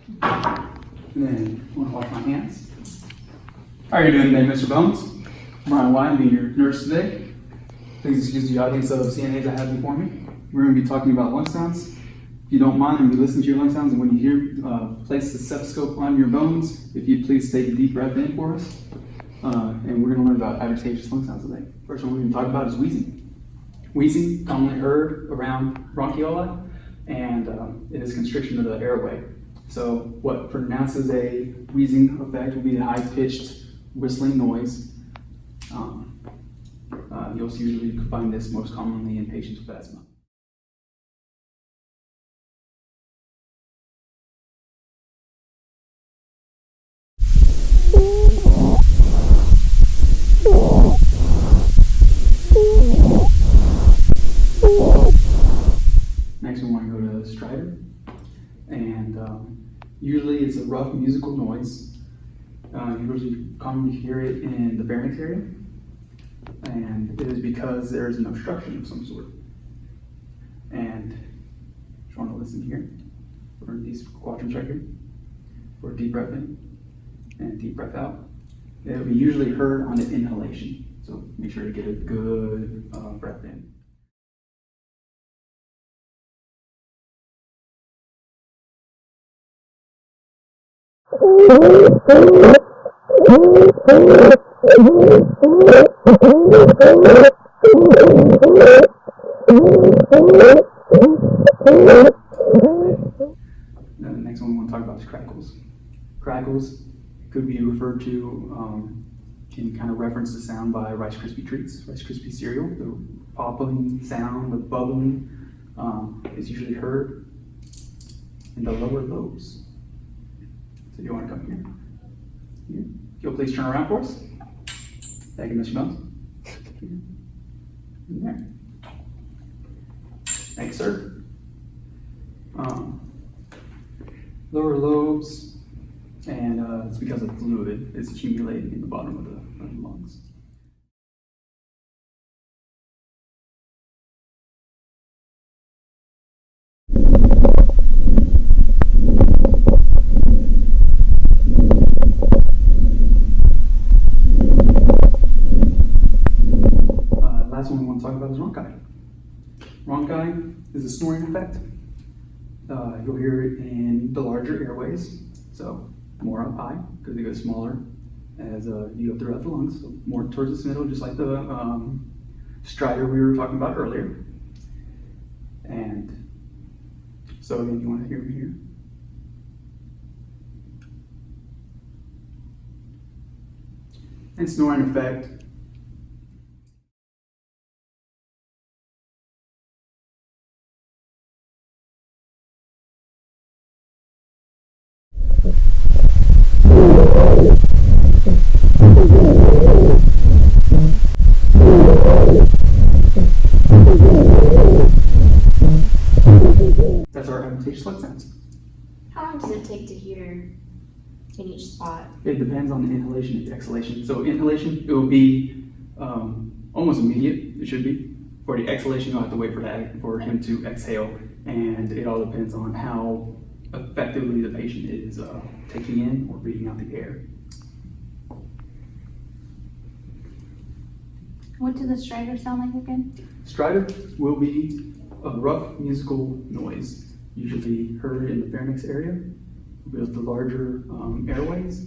And then I want to wash my hands. How are you doing today, Mr. Bones? I'm Ryan White, I'll be your nurse today. Please excuse the audience of CNAs I have before me. We're going to be talking about lung sounds. If you don't mind, I'm going to be listening to your lung sounds, and when you hear, place the stethoscope on your bones. If you'd please take a deep breath in for us. And we're going to learn about adventitious lung sounds today. First one we're going to talk about is wheezing. Wheezing, commonly heard around bronchioli, and it is constriction of the airway. So what pronounces a wheezing effect will be a high-pitched whistling noise. You'll usually find this most commonly in patients with asthma. Next we want to go to stridor, and usually it's a rough musical noise. You usually commonly hear it in the pharynx area, and it is because there is an obstruction of some sort. And just want to listen here for these quadrants right here, for a deep breath in and deep breath out. It will be usually heard on an inhalation, so make sure to get a good breath in. The next one we want to talk about is crackles. Crackles could be referred to in kind of reference to sound by Rice Krispie treats, Rice Krispie cereal. The popping sound, the bubbling is usually heard in the lower lobes. So you want to come here? Here. If you'll please turn around for us. Thank you, Mr. Bones. In there. Thanks, sir. Lower lobes, and it's because of fluid is accumulating in the bottom of the lungs. Last one we want to talk about is rhonchi. Rhonchi is a snoring effect. You'll hear it in the larger airways, so more up high because it goes smaller as you go throughout the lungs, so more towards the middle, just like the stridor we were talking about earlier. And so again, you want to hear me here. And snoring effect. That's our adventitious lung sounds. How long does it take to hear in each spot? It depends on the inhalation and exhalation. So inhalation, it will be almost immediate. It should be. For the exhalation, you'll have to wait for him to exhale, and it all depends on how effectively the patient is taking in or breathing out the air. What does the stridor sound like again? Stridor will be a rough musical noise, usually heard in the pharynx area with the larger airways,